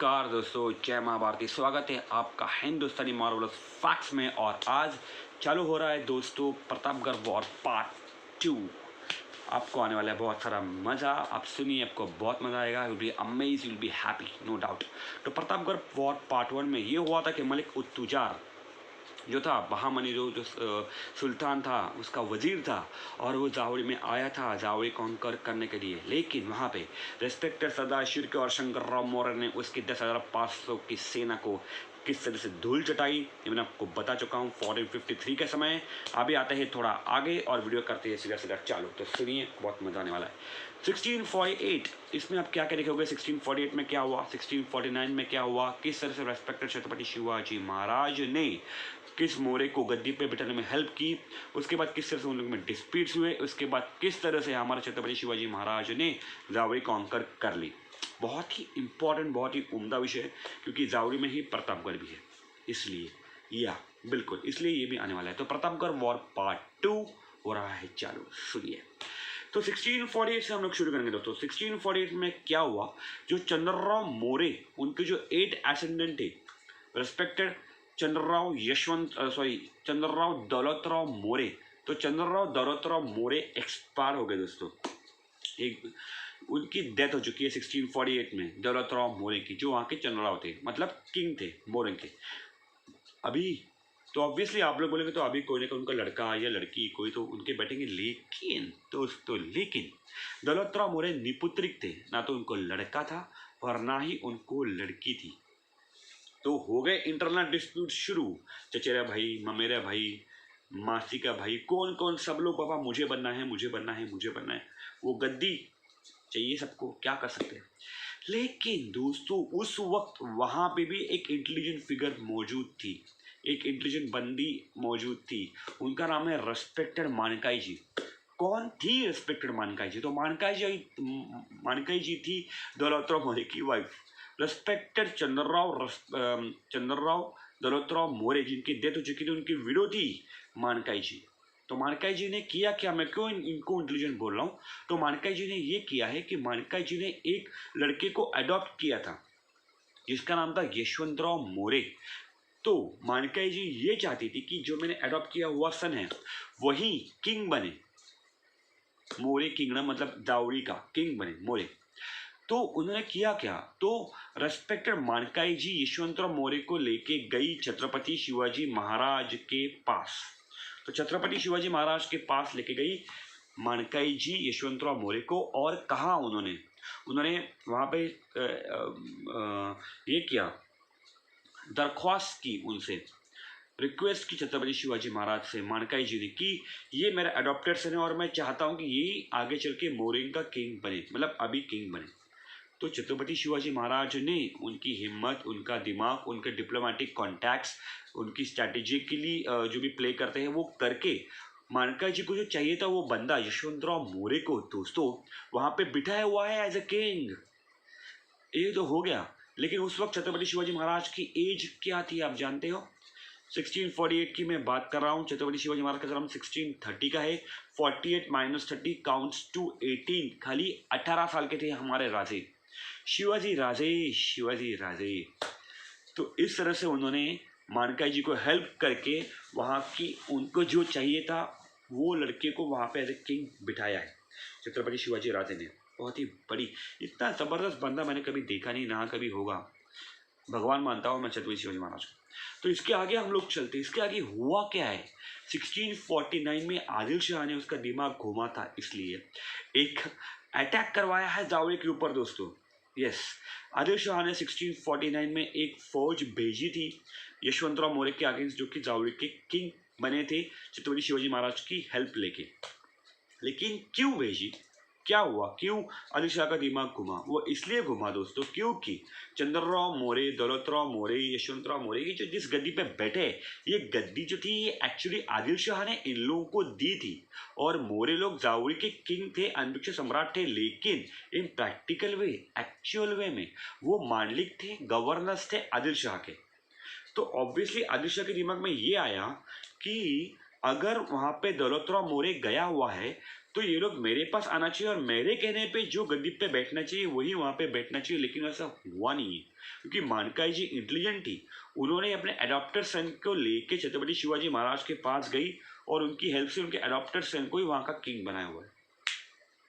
नमस्कार दोस्तों, जय महाभारती। स्वागत है आपका हिंदुस्तानी मार्वलस फैक्ट्स में। और आज चालू हो रहा है दोस्तों प्रतापगढ़ वॉर पार्ट 2। आपको आने वाला है बहुत सारा मज़ा। आप सुनिए, आपको बहुत मज़ा आएगा। Will be amaze, will be happy, no doubt. तो प्रतापगढ़ वॉर पार्ट 1 में ये हुआ था कि मलिक उत्तुजार जो था, बहामनी जो सुल्तान था, उसका वजीर था, और वो जावड़ी में आया था जावड़ी कॉन्कर करने के लिए। लेकिन वहाँ पे रेस्पेक्टेड सरदार शिर्के और शंकरराव मौर्य ने उसकी 10,500 की सेना को किस तरह से धूल चटाई, ये मैंने आपको बता चुका हूँ 1453 के समय। अभी आते हैं थोड़ा आगे और वीडियो करते हैं सीधा सीधा चालू। तो सुनिए, बहुत मज़ा आने वाला है। 1648, इसमें आप क्या क्या देखोगे। 1648 में क्या हुआ, 1649 में क्या हुआ, किस तरह से रेस्पेक्टेड छत्रपति शिवाजी महाराज ने किस मौर्य को गद्दी पे बिठाने में हेल्प की, उसके बाद किस तरह से उन लोगों में डिस्प्यूट्स हुए, उसके बाद किस तरह से हमारे छत्रपति शिवाजी महाराज ने जावड़ी कॉन्कर कर ली। बहुत ही इंपॉर्टेंट, बहुत ही उम्दा विषय है, क्योंकि जावड़ी में ही प्रतापगढ़ भी है, इसलिए या बिल्कुल इसलिए ये भी आने वाला है। तो प्रतापगढ़ वॉर पार्ट 2 हो रहा है चालू, सुनिए। तो 1648 से हम लोग शुरू करेंगे दोस्तों। 1648 में क्या हुआ, जो चंद्रराव मौर्य, उनके जो 8 एसेंडेंट थे, रेस्पेक्टेड चंद्रराव दौलतराव मौर्य। तो चंद्रराव दौलतराव मौर्य एक्सपायर हो गए दोस्तों। एक उनकी डेथ हो चुकी है 1648 में, दौलतराव मौर्य की, जो वहाँ के चंद्रराव थे, मतलब किंग थे मौर्य के। अभी तो ऑब्वियसली आप लोग बोलेंगे तो अभी कोई ना कोई उनका लड़का या लड़की कोई तो उनके बैठेंगे, लेकिन दोस्तों लेकिन दौलतराव मौर्य निपुत्रिक थे, ना तो उनको लड़का था और ना ही उनको लड़की थी। तो हो गए इंटरनल डिस्प्यूट शुरू। चचेरा भाई, ममेरा भाई, मासी का भाई, कौन कौन, सब लोग बाबा मुझे बनना है, मुझे बनना है, मुझे बनना है। वो गद्दी चाहिए सबको, क्या कर सकते हैं। लेकिन दोस्तों उस वक्त वहाँ पे भी एक इंटेलिजेंट फिगर मौजूद थी, एक इंटेलिजेंट बंदी मौजूद थी। उनका नाम है रेस्पेक्टेड मानकाई जी। कौन थी रेस्पेक्टेड मानकाई जी? तो मानकाई जी थी दौलतराव मौर्य की वाइफ। रेस्पेक्टेड चंद्रराव दौलतराव मौर्य, जिनकी डेथ हो चुकी थी, उनकी विडो थी मानकाई जी। तो मानकाई जी ने किया क्या, मैं क्यों इनको इंटेलिजेंट बोल रहा हूँ। तो मानकाई जी ने ये किया है कि मानकाई जी ने एक लड़के को अडॉप्ट किया था, जिसका नाम था यशवंतराव मौर्य। तो मानकाई जी ये चाहती थी कि जो मैंने अडॉप्ट किया हुआ सन है वही किंग बने, मौर्य किंगडम मतलब दावड़ी का किंग बने मौर्य। तो उन्होंने किया क्या, तो रेस्पेक्टेड मानकाई जी यशवंतराव मौर्य को लेके गई छत्रपति शिवाजी महाराज के पास। तो छत्रपति शिवाजी महाराज के पास लेके गई मानकाई जी यशवंतराव मौर्य को, और कहा उन्होंने वहाँ पे ये किया, दरख्वास्त की, उनसे रिक्वेस्ट की छत्रपति शिवाजी महाराज से मानकाई जी ने कि ये मेरा अडॉप्टेड सन है और मैं चाहता हूँ कि ये आगे चल के मौर्य का किंग बने, मतलब अभी किंग बने। तो छत्रपति शिवाजी महाराज ने उनकी हिम्मत, उनका दिमाग, उनके डिप्लोमेटिक कॉन्टैक्ट्स, उनकी स्ट्रैटेजिकली जो भी प्ले करते हैं वो करके मानकाई जी को जो चाहिए था वो बंदा यशवंतराव मौर्य को दोस्तों वहाँ पे बिठाया हुआ है एज ए किंग। ये तो हो गया। लेकिन उस वक्त छत्रपति शिवाजी महाराज की एज क्या थी आप जानते हो। 1648 की मैं बात कर रहा हूँ। छत्रपति शिवाजी महाराज का जन्म 1630 का है। 48 - 30 काउंट्स टू 18, खाली 18 साल के थे हमारे राजे शिवाजी राजे। तो इस तरह से उन्होंने मानकाई जी को हेल्प करके वहाँ की उनको जो चाहिए था वो लड़के को वहाँ पे एज ए किंग बिठाया है छत्रपति शिवाजी राजे ने। बहुत ही बड़ी, इतना ज़बरदस्त बंदा मैंने कभी देखा नहीं, ना कभी होगा। भगवान मानता हूँ मैं छत्रपति शिवाजी महाराज को। तो इसके आगे हम लोग चलते, इसके आगे हुआ क्या है। 1649 में आदिल शाह ने उसका दिमाग घुमा था, इसलिए एक अटैक करवाया है जावड़ी के ऊपर दोस्तों। यस, आदिल शाह ने 1649 में एक फौज भेजी थी यशवंतराव मौर्य के अगेंस्ट, जो कि जावड़ी के किंग बने थे छत्रपति शिवाजी महाराज की हेल्प लेके। लेकिन क्यों भेजी, क्या हुआ, क्यों आदिल शाह का दिमाग घुमा? वो इसलिए घुमा दोस्तों क्योंकि चंद्रराव मौर्य, दौलतराव मौर्य, यशवंतराव मौर्य की जो जिस गद्दी पे बैठे, ये गद्दी जो थी ये एक्चुअली आदिल शाह ने इन लोगों को दी थी। और मौर्य लोग जावड़ी के किंग थे, अनभिक्ष सम्राट थे, लेकिन इन प्रैक्टिकल वे, एक्चुअल वे में वो मांडलिक थे, गवर्नर्स थे आदिल शाह के। तो ऑब्वियसली आदिल शाह के दिमाग में ये आया कि अगर वहाँ पे दौलतराव मौर्य गया हुआ है तो ये लोग मेरे पास आना चाहिए और मेरे कहने पे जो गद्दी पे बैठना चाहिए वही वहाँ पे बैठना चाहिए, लेकिन ऐसा हुआ नहीं है क्योंकि मानकाई जी इंटेलिजेंट थी। उन्होंने अपने अडॉप्टर सन को लेके छत्रपति शिवाजी महाराज के पास गई और उनकी हेल्प से उनके अडॉप्टर सन को ही वहाँ का किंग बनाया हुआ है।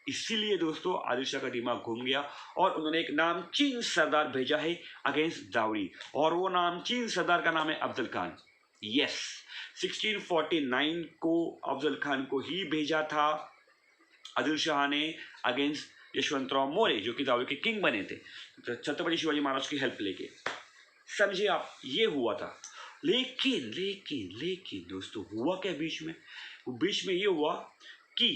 इसीलिए दोस्तों आदिल शाह का दिमाग घूम गया और उन्होंने एक नामचीन सरदार भेजा है अगेंस्ट दावरी, और वो नामचीन सरदार का नाम है अफजल खान। यस, 1649 को अफजल खान को ही भेजा था आदिल शाह ने अगेंस्ट यशवंतराव मौर्य, जो कि दावरी के किंग बने थे, छत्रपति शिवाजी महाराज की हेल्प लेके। समझिए आप, ये हुआ था। लेकिन लेकिन लेकिन दोस्तों हुआ क्या बीच में ये हुआ कि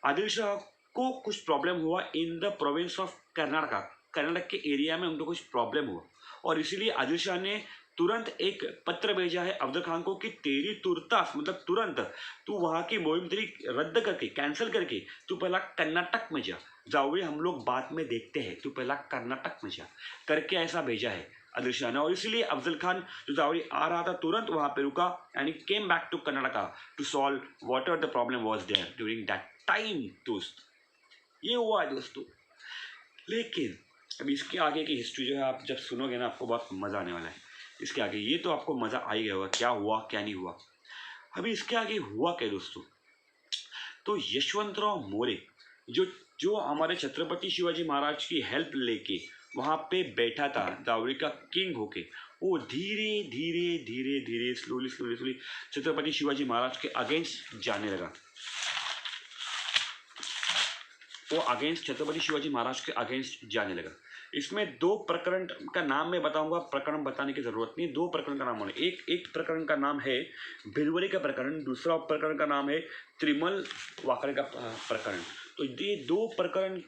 आदिल शाह को कुछ प्रॉब्लम हुआ in the province of Karnataka के एरिया में उनको कुछ प्रॉब्लम हुआ, और इसीलिए आदिल शाह ने तुरंत एक पत्र भेजा है अफजल खान को कि तेरी तुरतास मतलब तुरंत तू वहाँ की मुहिम तेरी रद्द करके कैंसिल करके तू पहला कर्नाटक में जा, जाओगे हम लोग बाद में देखते हैं, तू पहला कर्नाटक में जा करके ऐसा भेजा है आदिल शाह ने। और इसीलिए अफजल खान जो दावरी आ रहा था तुरंत वहाँ पे रुका and came back to Karnataka to solve whatever the problem was there during that time. दोस्त ये हुआ है दोस्तों। लेकिन अब इसके आगे की हिस्ट्री जो है आप जब सुनोगे ना आपको बहुत मज़ा आने वाला है। इसके आगे ये तो आपको मज़ा आ ही गया होगा क्या हुआ क्या नहीं हुआ। अभी इसके आगे हुआ क्या दोस्तों, तो यशवंतराव मौर्य जो हमारे छत्रपति शिवाजी महाराज की हेल्प लेके वहाँ पे बैठा था दावरी का किंग होके, वो धीरे धीरे धीरे धीरे स्लोली छत्रपति शिवाजी महाराज के अगेंस्ट जाने लगा। वो छत्रपति शिवाजी महाराज के अगेंस्ट जाने लगा। इसमें दो प्रकरण का नाम मैं बताऊंगा, प्रकरण बताने की जरूरत नहीं, दो प्रकरण का नाम होने। एक प्रकरण का नाम है भिलवरी का प्रकरण, दूसरा प्रकरण का नाम है त्रिमल वाकड़े का प्रकरण। तो ये दो प्रकरण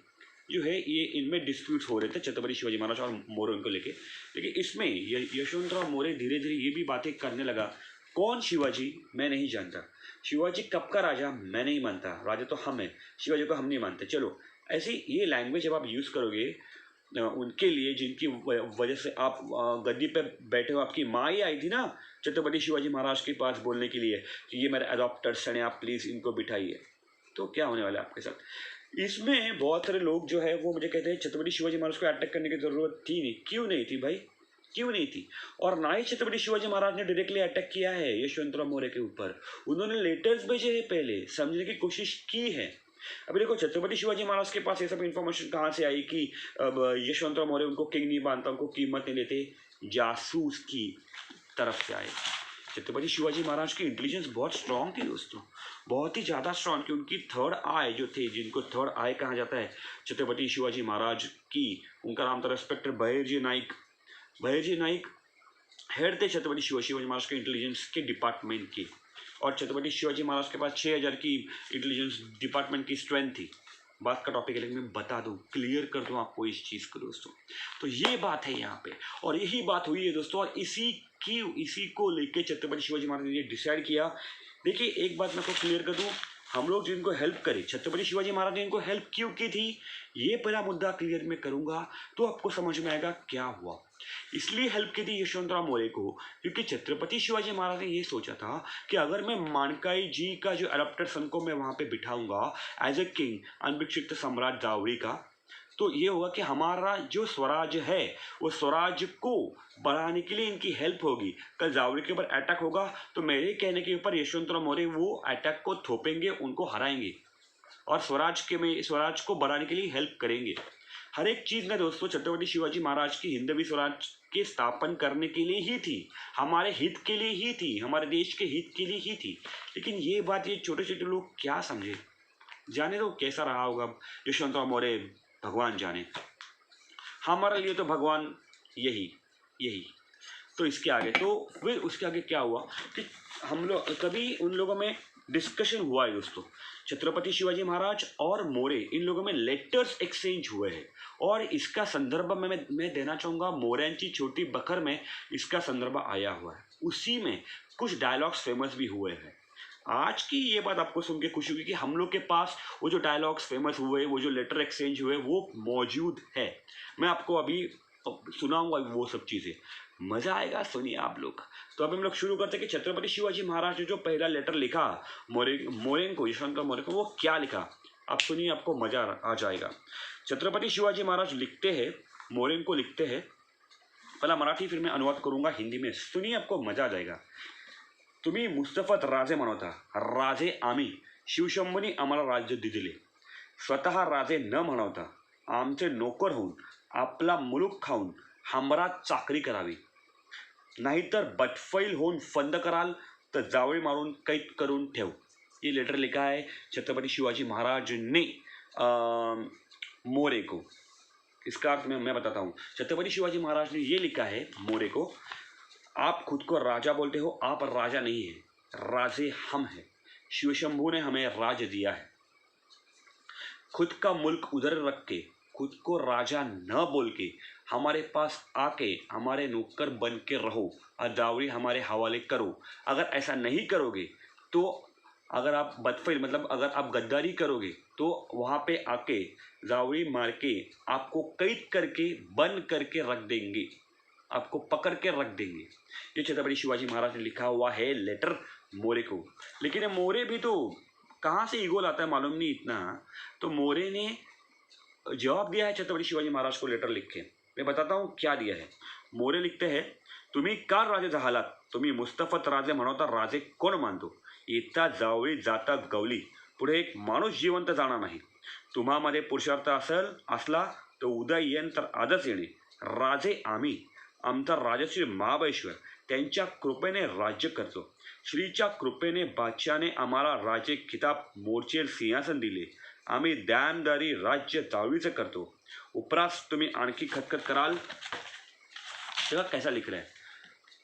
जो है ये इनमें डिस्प्यूट्स हो रहे थे छत्रपति शिवाजी महाराज और मौर्य को लेके। लेकिन इसमें यशवंतराव मौर्य धीरे धीरे ये भी बातें करने लगा, कौन शिवाजी मैं नहीं जानता, शिवाजी कब का राजा मैं नहीं मानता, राजा तो हम हैं, शिवाजी को हम नहीं मानते। चलो ऐसी ये लैंग्वेज जब आप यूज़ करोगे उनके लिए जिनकी वजह से आप गद्दी पे बैठे हो, आपकी माँ ही आई थी ना छत्रपति शिवाजी महाराज के पास बोलने के लिए कि ये मेरे अडॉप्टर्स हैं, आप प्लीज़ इनको बिठाइए, तो क्या होने वाला है आपके साथ। इसमें बहुत सारे लोग जो है वो मुझे कहते हैं छत्रपति शिवाजी महाराज को अटैक करने की ज़रूरत थी नहीं। क्यों नहीं थी भाई, क्यों नहीं थी। और ना ही छत्रपति शिवाजी महाराज ने डायरेक्टली अटैक किया है यशवंतराव मौर्य के ऊपर, उन्होंने लेटर्स भेजे हैं, पहले समझने की कोशिश की है। अभी देखो छत्रपति शिवाजी महाराज के पास ये सब इन्फॉर्मेशन कहाँ से आई कि अब यशवंतराव मौर्य उनको किंग नहीं मानता, उनको कीमत नहीं देते, जासूस की तरफ से आए। छत्रपति शिवाजी महाराज की इंटेलिजेंस बहुत स्ट्रांग थी दोस्तों, बहुत ही ज़्यादा स्ट्रांग थी। उनकी थर्ड आई जो थे, जिनको थर्ड आई कहा जाता है छत्रपति शिवाजी महाराज की, उनका नाम था रेस्पेक्टेड बहिर्जी नाइक। बहिर्जी नाइक हेड थे छत्रपति शिवाजी महाराज के इंटेलिजेंस के डिपार्टमेंट की, और छत्रपति शिवाजी महाराज के पास 6000 की इंटेलिजेंस डिपार्टमेंट की स्ट्रेंथ थी। बात का टॉपिक है लेकिन मैं बता दूं, क्लियर कर दूं आपको इस चीज़ को दोस्तों। तो ये बात है यहाँ पे, और यही बात हुई है दोस्तों, और इसी को लेके छत्रपति शिवाजी महाराज ने डिसाइड किया। देखिए एक बात मैं आपको क्लियर कर दूं, हम लोग जिनको हेल्प करें, छत्रपति शिवाजी महाराज ने इनको हेल्प क्यों की थी, ये पहला मुद्दा क्लियर मैं करूंगा तो आपको समझ में आएगा क्या हुआ। इसलिए हेल्प की थी यशवंतराव मौर्य को क्योंकि छत्रपति शिवाजी महाराज ने ये सोचा था कि अगर मैं मानकाई जी का जो अडॉप्टेड सन को मैं वहाँ पे बिठाऊंगा एज ए किंग अनभिषिक्त सम्राट दावरी का, तो ये होगा कि हमारा जो स्वराज है वो स्वराज को बढ़ाने के लिए इनकी हेल्प होगी। कल दावरी के ऊपर अटैक होगा तो मेरे कहने के ऊपर यशवंतराव मौर्य वो अटैक को थोपेंगे, उनको हराएंगे और स्वराज को बढ़ाने के लिए हेल्प करेंगे। हर एक चीज़ ना दोस्तों छत्रपति शिवाजी महाराज की हिंदवी स्वराज के स्थापन करने के लिए ही थी, हमारे हित के लिए ही थी, हमारे देश के हित के लिए ही थी। लेकिन ये बात ये छोटे छोटे लोग क्या समझे, जाने दो कैसा रहा होगा यशवंतराव मौर्य, भगवान जाने। हमारे लिए तो भगवान यही। तो इसके आगे तो फिर उसके आगे क्या हुआ कि हम लोग कभी उन लोगों में डिस्कशन हुआ है दोस्तों, छत्रपति शिवाजी महाराज और मौर्य इन लोगों में लेटर्स एक्सचेंज हुए हैं, और इसका संदर्भ मैं देना चाहूँगा मौर्यांची छोटी बखर में इसका संदर्भ आया हुआ है। उसी में कुछ डायलॉग्स फेमस भी हुए हैं। आज की ये बात आपको सुन के खुशी हुई कि हम लोग के पास वो जो डायलॉग्स फेमस हुए, वो जो लेटर एक्सचेंज हुए वो मौजूद है। मैं आपको अभी सुनाऊंगा वो सब चीज़ें, मज़ा आएगा, सुनिए आप लोग। तो अब हम लोग शुरू करते हैं कि छत्रपति शिवाजी महाराज ने जो पहला लेटर लिखा मौर्य को, यशवंतराव मौर्य को, वो क्या लिखा आप सुनिए, आपको मजा आ जाएगा। छत्रपति शिवाजी महाराज लिखते हैं, मोरेन को लिखते हैं, पहला मराठी फिर मैं अनुवाद करूंगा हिंदी में, सुनिए आपको मजा आ जाएगा। तुम्ही मुस्तफत राजे म्हणता, राजे आम्ही, शिवशंभूनी आम्हाला राज्य दिले, स्वतः राजे न म्हणवता आमचे नोकर होऊन आपला मुलूक खाऊन हमरात चाकरी करावी, नाहीतर बटफैल होऊन फंद कराल तर जावळी मारून कैद करून ठेव। ये लेटर लिखा है छत्रपति शिवाजी महाराज ने मोरे को। इसका अर्थ मैं बताता हूँ। छत्रपति शिवाजी महाराज ने ये लिखा है मोरे को, आप खुद को राजा बोलते हो, आप राजा नहीं है, राजे हम हैं। शिवशंभू ने हमें राज दिया है। खुद का मुल्क उधर रख के, खुद को राजा न बोल के हमारे पास आके हमारे नौकर बन के रहो और दावड़ी हमारे हवाले करो। अगर ऐसा नहीं करोगे तो, अगर आप बदफैल मतलब अगर आप गद्दारी करोगे तो वहाँ पे आके दावड़ी मार के आपको कैद करके बंद करके रख देंगे, आपको पकड़ के रख देंगे। ये छत्रपति शिवाजी महाराज ने लिखा हुआ है लेटर मोरे को। लेकिन मोरे भी तो कहाँ से ईगो लाता है मालूम नहीं इतना। तो मोरे ने जवाब दिया है छत्रपति शिवाजी महाराज को लेटर लिख के। मैं बताता हूँ क्या दिया है। मोरे लिखते हैं, तुम्ही का राजे झालात, तुम्ही मुस्तफत राजे म्हणता, राजे कोण मानतो, येता जावळी जाता गवली, पुढे एक माणूस जिवंत जाणार नाही, तुम्हामध्ये पुरुषार्थ असला तर उद्या येईन तर आजच येणे, राजे आम्ही, आमचा राजश्री महाबळेश्वर त्यांच्या कृपेने राज्य करतो, श्रीच्या कृपेने बादशाने आम्हाला राजे खिताब मोर्चेल सिंहासन दिले, आम्ही ध्यानदारी राज्य जावळीचं करतो, उपरास तुम्ही आणखी खतखत कराल। तेव्हा कैसा लिख रहा है,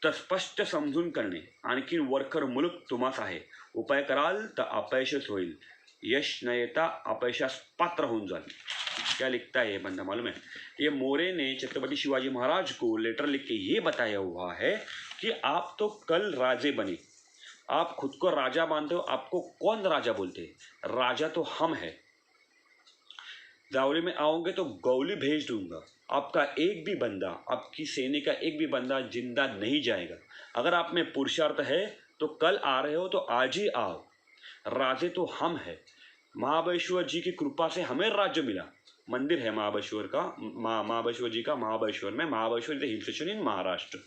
तर स्पष्ट समजून करणे, आणखी वरकर मुलूक तुम्हास आहे, उपाय कराल तर अपयशच होईल, यश न येता अपयशास पात्र होऊन जाल। क्या लिखता है ये बंदा मालूम है? ये मोरे ने छत्रपति शिवाजी महाराज को लेटर लिख के ये बताया हुआ है कि आप तो कल राजे बने, आप खुद को राजा मानते हो, आपको कौन राजा बोलते हैं, राजा तो हम है। जावली में आओगे तो गौली भेज दूंगा, आपका एक भी बंदा, आपकी सेना का एक भी बंदा जिंदा नहीं जाएगा। अगर आप में पुरुषार्थ है तो कल आ रहे हो तो आज ही आओ, राजे तो हम है। महाबळेश्वर जी की कृपा से हमें राज्य मिला, मंदिर है महाबळेश्वर का, महाबळेश्वर जी का महाबळेश्वर में, महाबळेश्वर इज हिल स्टेशन इन महाराष्ट्र,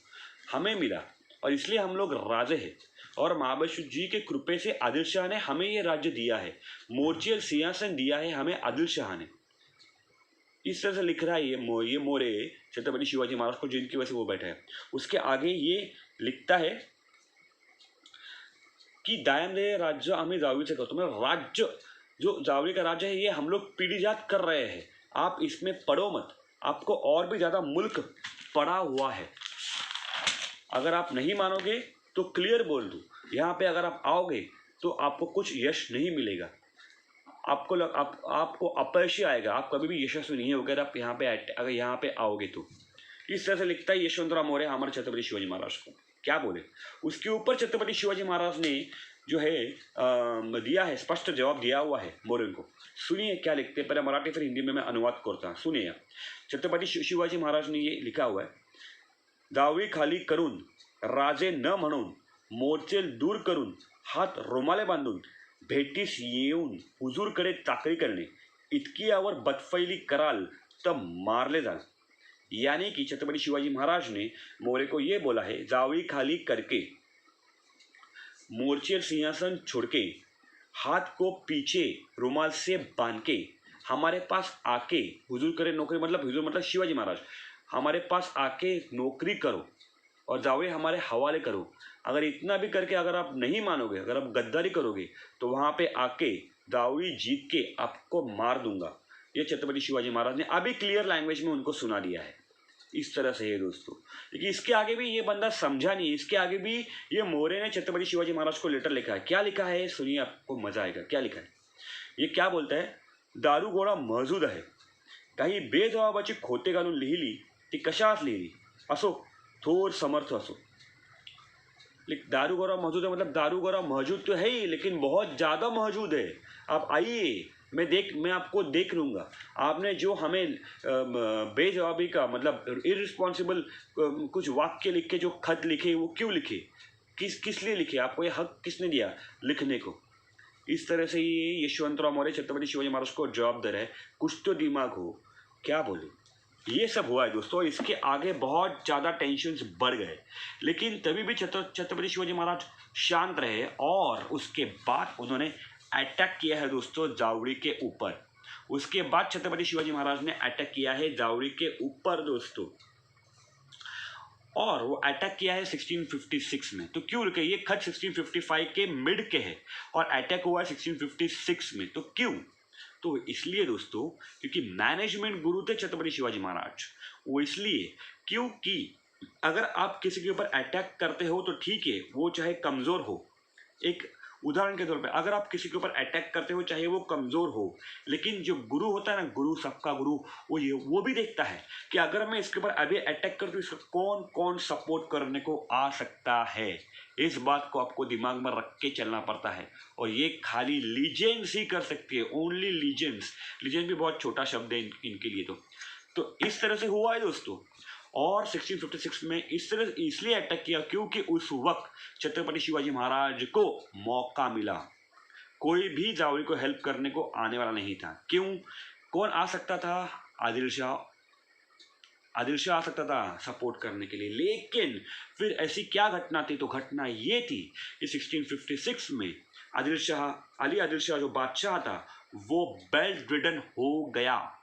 हमें मिला और इसलिए हम लोग राजे हैं। और महाबळेश्वर जी के कृपे से आदिल शाह ने हमें ये राज्य दिया है, मोर्चेल सिंहासन दिया है हमें आदिल शाह ने। इस तरह से लिख रहा है ये मोरे छत्रपति शिवाजी महाराज को, जिनकी वजह से वो बैठा है। उसके आगे ये लिखता है कि दायमले राज्य हमें जावली से करतो, मतलब राज्य जो जावली का राज्य है ये हम लोग पीढ़ीजात कर रहे हैं, आप इसमें पढ़ो मत, आपको और भी ज़्यादा मुल्क पड़ा हुआ है। अगर आप नहीं मानोगे तो क्लियर बोल दूँ, यहाँ पे अगर आप आओगे तो आपको कुछ यश नहीं मिलेगा, आपको अपयश आएगा, आप कभी भी यशस्वी नहीं होगे अगर यहाँ पे आओगे तो। इस तरह से लिखता है यशवंतराव मोरे हमारे छत्रपति शिवाजी महाराज को। क्या बोले उसके ऊपर छत्रपति शिवाजी महाराज ने जो है दिया है, स्पष्ट जवाब दिया हुआ है मोरे को। सुनिए क्या लिखते हैं, पहले मराठी फिर हिंदी में मैं अनुवाद करता हूँ, सुनिए। छत्रपति शिवाजी महाराज ने ये लिखा हुआ है, जावळी खाली करून राजे न म्हणून, मोर्चेल दूर करून, हात रुमाले बांधून भेटीस येऊन हुजूरकडे चाकरी करणे, इतकी यावर बदफैली कराल तर मारले जाल। यानी कि छत्रपति शिवाजी महाराज ने मोरे को ये बोला है, जावड़ी खाली करके, मोर्चेल सिंहासन छोड़ के, हाथ को पीछे रुमाल से बांध के हमारे पास आके हुजूर करे नौकरी, मतलब हुजूर मतलब शिवाजी महाराज, हमारे पास आके नौकरी करो और जावड़ी हमारे हवाले करो। अगर इतना भी करके अगर आप नहीं मानोगे, अगर आप गद्दारी करोगे तो वहाँ पे आके जावड़ी जीत के आपको मार दूंगा। ये छत्रपति शिवाजी महाराज ने अभी क्लियर लैंग्वेज में उनको सुना दिया है। इस तरह से है दोस्तों, लेकिन इसके आगे भी ये बंदा समझा नहीं, इसके आगे भी ये मोरे ने छत्रपति शिवाजी महाराज को लेटर लिखा है। क्या लिखा है सुनिए, आपको मजा आएगा। क्या लिखा है, ये क्या बोलता है, दारूगोळा महजूद आहे, काही बेजबाबाची खोटे घालून लिहिली, ती कशास लिहिली असो, थोर समर्थ असो। दारूगोरा मौजूद है, मतलब दारूगोरा मौजूद तो है ही, लेकिन बहुत ज़्यादा मौजूद है। आप आइए, मैं आपको देख लूँगा। आपने जो हमें बेजवाबी का मतलब इररिस्पॉन्सिबल कुछ वाक्य लिख के जो खत लिखे, वो क्यों लिखे, किस लिए लिखे, आपको ये हक किसने दिया लिखने को। इस तरह से ये यशवंतराव मौर्य छत्रपति शिवाजी महाराज को जवाब दे रहे हैं, कुछ तो दिमाग हो, क्या बोले। ये सब हुआ है दोस्तों। इसके आगे बहुत ज़्यादा टेंशन्स बढ़ गए, लेकिन तभी भी छत्रपति शिवाजी महाराज शांत रहे और उसके बाद उन्होंने अटैक किया है दोस्तों जावड़ी के ऊपर। उसके बाद छत्रपति शिवाजी महाराज ने अटैक किया है जावड़ी के ऊपर दोस्तों, और वो अटैक किया है 1656 में। तो क्यों रुके, ये खत 1655 के मिड के है और अटैक हुआ है 1656 में, तो क्यों? तो इसलिए दोस्तों क्योंकि मैनेजमेंट गुरु थे छत्रपति शिवाजी महाराज। वो इसलिए क्योंकि अगर आप किसी के ऊपर अटैक करते हो तो ठीक है, वो चाहे कमज़ोर हो। एक उदाहरण के तौर पे अगर आप किसी के ऊपर अटैक करते हो चाहे वो कमज़ोर हो, लेकिन जो गुरु होता है ना, गुरु सबका गुरु, वो भी देखता है कि अगर मैं इसके ऊपर अभी अटैक कर तो इसको कौन कौन सपोर्ट करने को आ सकता है। इस बात को आपको दिमाग में रख के चलना पड़ता है, और ये खाली लीजेंड्स ही कर सकती है, ओनली लीजेंड्स। लीजेंड भी बहुत छोटा शब्द है इनके लिए। तो इस तरह से हुआ है दोस्तों। और 1656 में इस तरह इसलिए अटैक किया क्योंकि उस वक्त छत्रपति शिवाजी महाराज को मौका मिला। कोई भी जावड़ी को हेल्प करने को आने वाला नहीं था। क्यों? कौन आ सकता था? आदिल शाह आ सकता था सपोर्ट करने के लिए। लेकिन फिर ऐसी क्या घटना थी? तो घटना ये थी कि 1656 में आदिल शाह जो बादशाह था वो बेल्ट रिडन हो गया।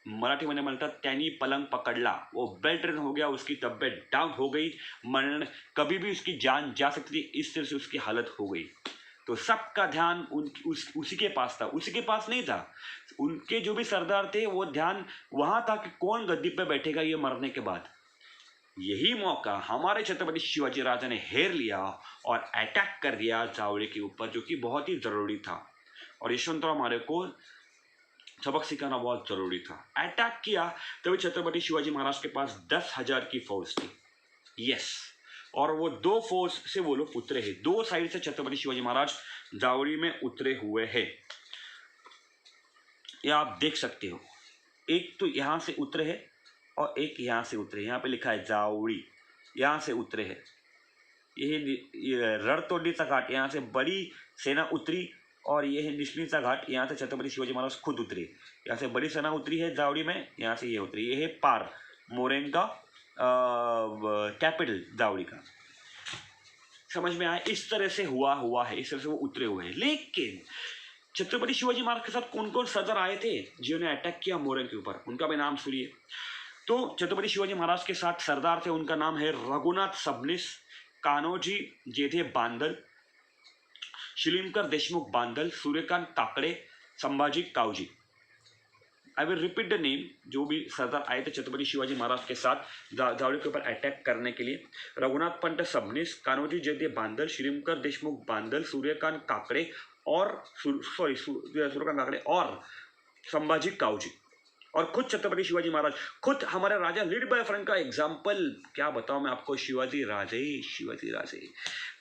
मराठी में म्हणतात त्यांनी पलंग पकड़ला। वो बेल्ट रिडन हो गया, उसकी तबीयत डाउन हो गई, मरण कभी भी उसकी जान जा सकती थी, इस तरह से उसकी हालत हो गई। तो सबका ध्यान उसी के पास था। उसी के पास नहीं था, उनके जो भी सरदार थे वो ध्यान वहाँ था कि कौन गद्दी पे बैठेगा ये मरने के बाद। यही मौका हमारे छत्रपति शिवाजी राजा ने हेर लिया और अटैक कर दिया जावड़े के ऊपर, जो कि बहुत ही ज़रूरी था। और यशवंतराव मौर्य को सबक सिखाना बहुत ज़रूरी था। अटैक किया तभी छत्रपति शिवाजी महाराज के पास 10,000 की फौज थी। यस, और वो 2 फौज से वो लोग उतरे हैं। 2 साइड से छत्रपति शिवाजी महाराज जावड़ी में उतरे हुए हैं। ये आप देख सकते हो, एक तो यहाँ से उतरे हैं और एक यहाँ से उतरे। यहाँ पे लिखा है जावड़ी, यहाँ से उतरे हैं। ये रणतोड़ीचा घाट, यहाँ से बड़ी सेना उतरी, और ये है निशनीचा घाट, यहाँ से छत्रपति शिवाजी महाराज खुद उतरे। यहाँ से बड़ी सेना उतरी है जावड़ी में, यहाँ से ये उतरी। ये है पार, मोरेंगा कैपिटल जावड़ी का। समझ में आया? इस तरह से हुआ है, इस तरह से वो उतरे हुए हैं। लेकिन छत्रपति शिवाजी महाराज के साथ कौन कौन सरदार आए थे जिन्होंने अटैक किया मोरंग के ऊपर, उनका भी नाम सुनिए। तो छत्रपति शिवाजी महाराज के साथ सरदार थे, उनका नाम है Raghunath Sabnis, Kanhoji Jedhe Bandal, Shilimkar Deshmukh Bandal, Suryakant Kakade, Sambhaji Kavji. I will repeat the name. जो भी सरदार आए थे छत्रपति शिवाजी महाराज के साथ जावड़ी के ऊपर अटैक करने के लिए: रघुनाथ पंत सबनीस, कान्होजी जेठे बांदल, शिलीमकर देशमुख बांदल, सूर्यकांत काकड़े और सूर्यकांत काकड़े और संभाजी कावजी। और खुद छत्रपति शिवाजी महाराज, खुद हमारे राजा लीड बाय फ्रंट का एग्जाम्पल क्या बताऊं मैं आपको, शिवाजी राजे।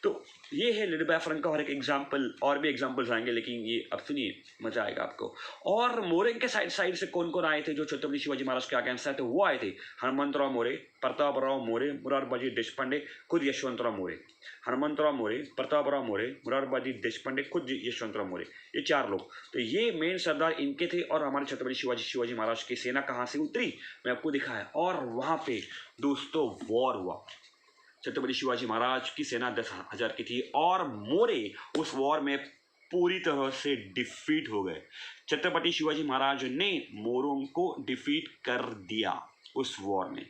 तो ये है लीड बाय फ्रंट का और एक एग्जाम्पल, और भी एग्जाम्पल्स आएंगे, लेकिन ये अब सुनिए, मजा आएगा आपको। और मोरंग के साइड से कौन कौन आए थे जो छत्रपति शिवाजी महाराज के अगेंस्ट आए थे? वो आए थे हनुमंतराव मोरे, प्रतापराव मोरे, मुरारबाजी देशपांडे, खुद यशवंतराव मोरे। हनुमंतराव मोरे, प्रतापराव मोरे, मुरारबाजी देशपांडे, खुद यशवंतराव मोरे, ये 4 लोग। तो ये मेन सरदार इनके थे। और हमारे छत्रपति शिवाजी महाराज की सेना कहाँ से उतरी मैं आपको दिखाया, और वहाँ पे दोस्तों वॉर हुआ। छत्रपति शिवाजी महाराज की सेना 10,000 की थी और मोरे उस वॉर में पूरी तरह से डिफीट हो गए। छत्रपति शिवाजी महाराज ने मोरों को डिफीट कर दिया उस वॉर में।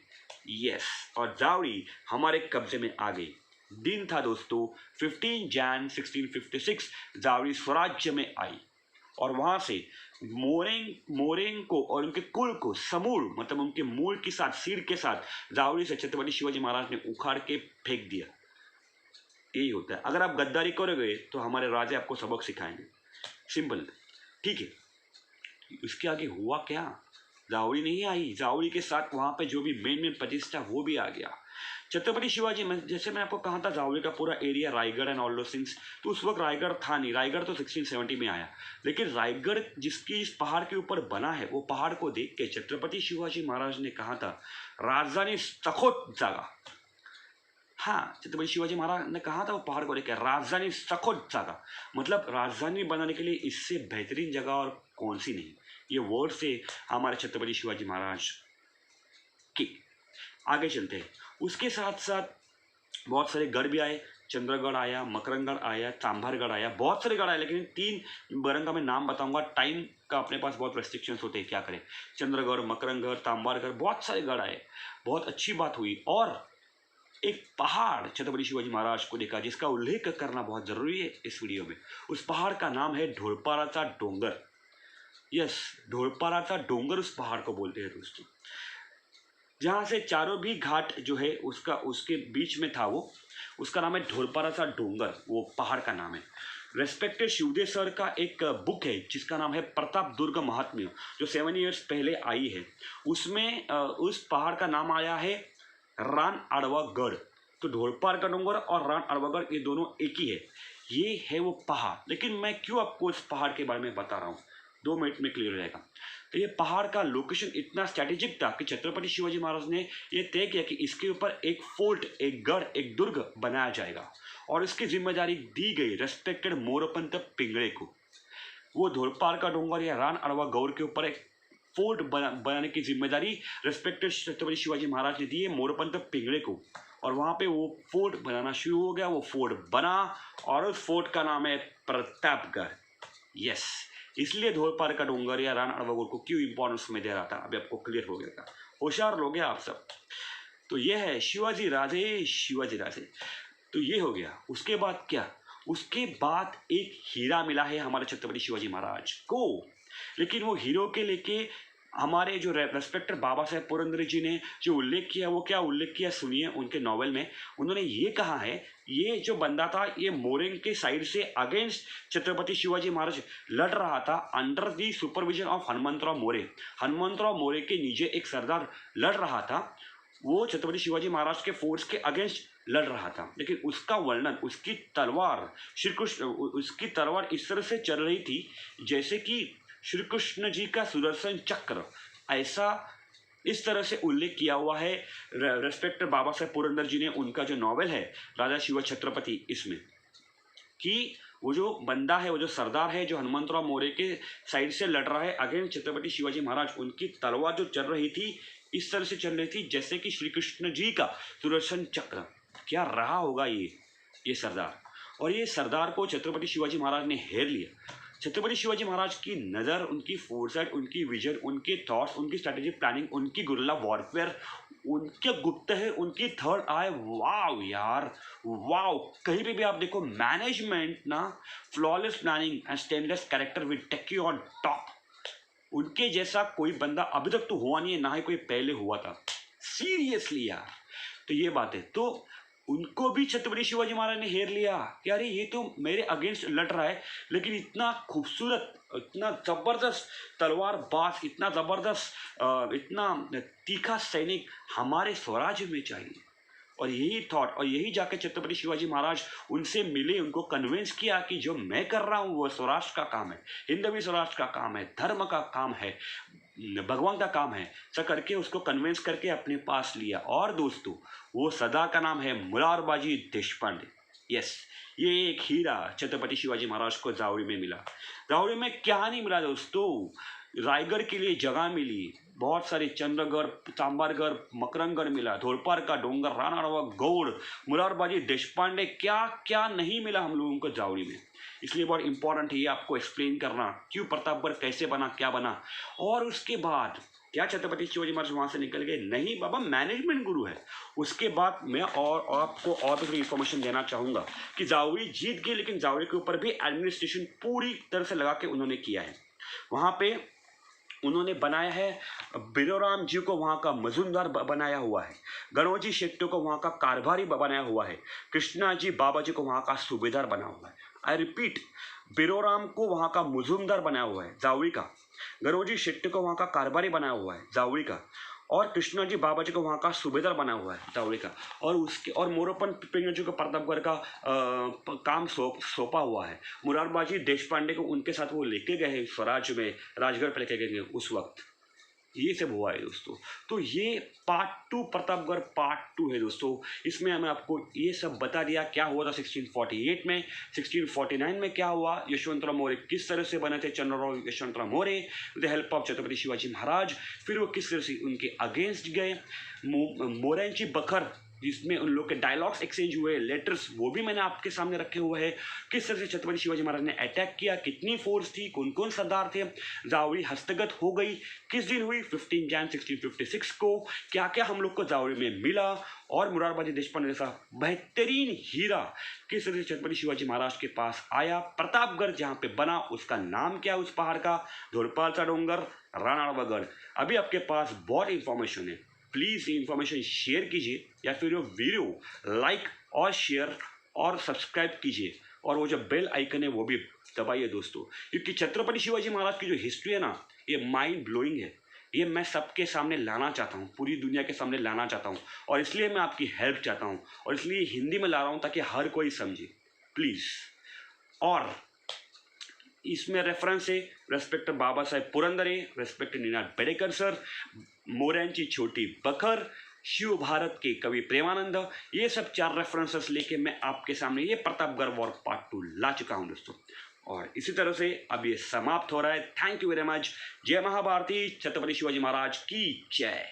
यस, और जावड़ी हमारे कब्जे में आ गई। दिन था दोस्तों 15 जन 1656, जावड़ी स्वराज्य में आई और वहाँ से मोरेंग को और उनके कुल को समूल, मतलब उनके मूल के साथ, सीड के साथ जावड़ी से छत्रपति शिवाजी महाराज ने उखाड़ के फेंक दिया। यही होता है, अगर आप गद्दारी करोगे तो हमारे राजा आपको सबक सिखाएंगे। सिंपल, ठीक है। इसके आगे हुआ क्या? जावड़ी नहीं आई, जावड़ी के साथ वहाँ पे जो भी मेन प्रतिष्ठा वो भी आ गया। छत्रपति शिवाजी में, जैसे मैं आपको कहा था जावड़ी का पूरा एरिया रायगढ़ एंड ऑल दो थिंग्स, तो उस वक्त रायगढ़ था नहीं। रायगढ़ तो 1670 में आया, लेकिन रायगढ़ जिसकी इस पहाड़ के ऊपर बना है, वो पहाड़ को देख के छत्रपति शिवाजी महाराज ने कहा था, राजधानी सखोट जागा, हाँ, छत्रपति शिवाजी महाराज ने कहा था वो पहाड़ को लेकर राजधानी सखोजा का मतलब राजधानी बनाने के लिए इससे बेहतरीन जगह और कौन सी नहीं। ये वर्ड से हमारे छत्रपति शिवाजी महाराज की आगे चलते हैं। उसके साथ साथ बहुत सारे गढ़ भी आए, चंद्रगढ़ आया, मकरंगगढ़ आया, चांभारगढ़ आया, बहुत सारे गढ़ आए, लेकिन 3 गढ़ों का मैं नाम बताऊंगा। टाइम का अपने पास बहुत रेस्ट्रिक्शंस होते हैं, क्या करें। चंद्रगढ़, मकरंगगढ़, चांभारगढ़, बहुत सारे गढ़ आए, बहुत अच्छी बात हुई। और एक पहाड़ छत्रपति शिवाजी महाराज को देखा जिसका उल्लेख करना बहुत जरूरी है इस वीडियो में। उस पहाड़ का नाम है ढोलपाराचा डोंगर। यस, ढोलपाराचा डोंगर उस पहाड़ को बोलते हैं दोस्तों, जहाँ से चारों भी घाट जो है उसके बीच में था वो, उसका नाम है ढोलपाराचा डोंगर, वो पहाड़ का नाम है। रेस्पेक्टेड शिवदेव सर का एक बुक है जिसका नाम है प्रताप दुर्ग महात्म्य, जो 7 ईयर्स पहले आई है। उसमें उस पहाड़ का नाम आया है रान अड़वागढ़। तो ढोलपार का डोंगर और रान अड़वागढ़ ये दोनों एक ही है, ये है वो पहाड़। लेकिन मैं क्यों आपको इस पहाड़ के बारे में बता रहा हूँ, 2 मिनट में क्लियर हो जाएगा। तो ये पहाड़ का लोकेशन इतना स्ट्रैटेजिक था कि छत्रपति शिवाजी महाराज ने ये तय किया कि इसके ऊपर एक फोर्ट, एक गढ़, एक दुर्ग बनाया जाएगा और इसकी जिम्मेदारी दी गई रेस्पेक्टेड मोरोपंत पिंगले को। वो ढोलपार का डोंगर या रान अड़वागढ़ के ऊपर एक फोर्ट बनाने की जिम्मेदारी रेस्पेक्टेड छत्रपति शिवाजी महाराज ने दी है मोरोपंत पिंगले को, और वहाँ पे वो फोर्ट बनाना शुरू हो गया। वो फोर्ट बना और उस फोर्ट का नाम है प्रतापगढ़। यस, इसलिए ढोलपार का डोंगर या रान अड़वागढ़ को क्यों इंपॉर्टेंस में दे रहा था, अभी आपको क्लियर हो गया। होशियार लोग हैं आप सब। तो ये है शिवाजी राजे, शिवाजी राजे। तो ये हो गया। उसके बाद क्या, उसके बाद एक हीरा मिला है हमारे छत्रपति शिवाजी महाराज को। लेकिन वो हीरो के लेके हमारे जो रेस्पेक्टेड बाबा साहेब पुरंदरे जी ने जो उल्लेख किया, वो क्या उल्लेख किया सुनिए उनके नॉवेल में। उन्होंने ये कहा है, ये जो बंदा था ये मोरेंग के साइड से अगेंस्ट छत्रपति शिवाजी महाराज लड़ रहा था under the supervision of Hanumantrao More. Hanumantrao More के नीचे एक सरदार लड़ रहा था, वो छत्रपति शिवाजी महाराज के फोर्स के अगेंस्ट लड़ रहा था। लेकिन उसका वर्णन, उसकी तलवार श्री कृष्ण, उसकी तलवार इस तरह से चल रही थी जैसे कि श्री कृष्ण जी का सुदर्शन चक्र, ऐसा इस तरह से उल्लेख किया हुआ है रेस्पेक्टेड बाबा साहेब पुरंदर जी ने। उनका जो नॉवेल है राजा शिव छत्रपति, इसमें कि वो जो बंदा है, वो जो सरदार है जो हनुमंतराव मोरे के साइड से लड़ रहा है अगेंस्ट छत्रपति शिवाजी महाराज, उनकी तलवार जो चल रही थी इस तरह से चल रही थी जैसे कि श्री कृष्ण जी का सुदर्शन चक्र। क्या रहा होगा ये सरदार। और ये सरदार को छत्रपति शिवाजी महाराज ने घेर लिया। छत्रपति शिवाजी महाराज की नज़र, उनकी फोरसाइट, उनकी विजन, उनके थॉट्स, उनकी स्ट्रैटेजिक प्लानिंग, उनकी गुरिल्ला वॉरफेयर, उनके गुप्त है, उनकी थर्ड आई, वाव यार वाव। कहीं पे भी आप देखो मैनेजमेंट ना, flawless planning and stainless character will take you on top. उनके जैसा कोई बंदा अभी तक तो हुआ नहीं है, ना ही कोई पहले हुआ था, सीरियसली यार। तो ये बात है। तो उनको भी छत्रपति शिवाजी महाराज ने घेर लिया कि अरे ये तो मेरे अगेंस्ट लड़ रहा है, लेकिन इतना खूबसूरत, इतना ज़बरदस्त तलवारबाज, इतना ज़बरदस्त, इतना तीखा सैनिक हमारे स्वराज्य में चाहिए। और यही थॉट, और यही जाकर छत्रपति शिवाजी महाराज उनसे मिले, उनको कन्विंस किया कि जो मैं कर रहा हूँ वो स्वराष्ट्र का काम है, हिंदवी स्वराष्ट्र का काम है, धर्म का काम है, भगवान का काम है। ऐसा करके उसको कन्विंस करके अपने पास लिया। और दोस्तों वो सदा का नाम है मुरारबाजी देशपांडे। यस, ये एक हीरा छत्रपति शिवाजी महाराज को जावड़ी में मिला। जावड़ी में क्या नहीं मिला दोस्तों, रायगढ़ के लिए जगह मिली, बहुत सारे चंद्रगढ़, चांभारगढ़, मकरंगगढ़ मिला, ढोलपार का डोंगर, रान अड़वागढ़, मुरारबाजी देशपांडे, क्या क्या नहीं मिला हम लोगों को जावड़ी में। इसलिए बहुत इंपॉर्टेंट है ये आपको एक्सप्लेन करना, क्यों प्रतापगढ़ कैसे बना, क्या बना। और उसके बाद क्या छत्रपति शिवाजी महाराज वहाँ से निकल गए? नहीं बाबा, मैनेजमेंट गुरु है। उसके बाद मैं और आपको और भी थोड़ी इन्फॉर्मेशन देना चाहूँगा कि जावड़ी जीत गए, लेकिन जावड़ी के ऊपर भी एडमिनिस्ट्रेशन पूरी तरह से लगा के उन्होंने किया है। वहाँ पे उन्होंने बनाया है बिरोराम जी को वहाँ का मजूमदार बनाया हुआ है, गणोजी शेट्टी को वहाँ का कारभारी बनाया हुआ है, कृष्णा जी बाबा जी को वहाँ का सूबेदार बना हुआ है। आई रिपीट, बिरोराम को वहाँ का मजूमदार बनाया हुआ है जावड़ी का, गणोजी शेट्टी को वहाँ का कारभारी बनाया हुआ है जावड़ी का, और कृष्णा जी बाबा जी को वहाँ का सूबेदार बना हुआ है जावड़ी का। और उसके और मोरोपन पिंगले जी को प्रतापगढ़ का काम सौंपा हुआ है। मुरारबाजी देशपांडे को उनके साथ वो लेके गए स्वराज में, राजगढ़ पे लेके गए उस वक्त। ये सब हुआ है दोस्तों। तो ये पार्ट 2 प्रतापगढ़ पार्ट 2 है दोस्तों। इसमें हमें आपको ये सब बता दिया क्या हुआ था 1648 में, 1649 में क्या हुआ, यशवंतराव मौर्य किस तरह से बने थे, Chandrarao Yashwantrao Maurya with the help of Chhatrapati Shivaji Maharaj, फिर वो किस तरह से उनके अगेंस्ट गए, मोरैंची बखर जिसमें उन लोग के डायलॉग्स एक्सचेंज हुए, लेटर्स, वो भी मैंने आपके सामने रखे हुए हैं। किस तरह से छत्रपति शिवाजी महाराज ने अटैक किया, कितनी फोर्स थी, कौन कौन सरदार थे, जावड़ी हस्तगत हो गई किस दिन हुई, 15 जैन 1656 को, क्या क्या हम लोग को जावड़ी में मिला, और मुरारबादी देशपांडे जैसा बेहतरीन हीरा किस तरह से छत्रपति शिवाजी महाराज के पास आया, प्रतापगढ़ जहाँ पे बना उसका नाम क्या उस पहाड़ का, धोरपाल सा डोंगर, राणावगढ़। अभी आपके पास बहुत इंफॉर्मेशन है, प्लीज़ ये इन्फॉर्मेशन शेयर कीजिए या फिर वो वीडियो लाइक और शेयर और सब्सक्राइब कीजिए, और वो जो बेल आइकन है वो भी दबाइए दोस्तों, क्योंकि छत्रपति शिवाजी महाराज की जो हिस्ट्री है ना, ये माइंड ब्लोइंग है। ये मैं सबके सामने लाना चाहता हूँ, पूरी दुनिया के सामने लाना चाहता हूँ, और इसलिए मैं आपकी हेल्प चाहता हूँ, और इसलिए हिंदी में ला रहा हूँ ताकि हर कोई समझे प्लीज़। और इसमें रेफरेंस है respect Baba Saheb Purandare, respect Ninad Bedekar sir, मोरैंची छोटी बखर, शिव भारत के कवि प्रेमानंद, ये सब 4 रेफरेंसेस लेके मैं आपके सामने ये प्रतापगढ़ वॉर पार्ट 2 ला चुका हूं दोस्तों। और इसी तरह से अब ये समाप्त हो रहा है। Thank you very much. जय महाभारती, छत्रपति शिवाजी महाराज की जय।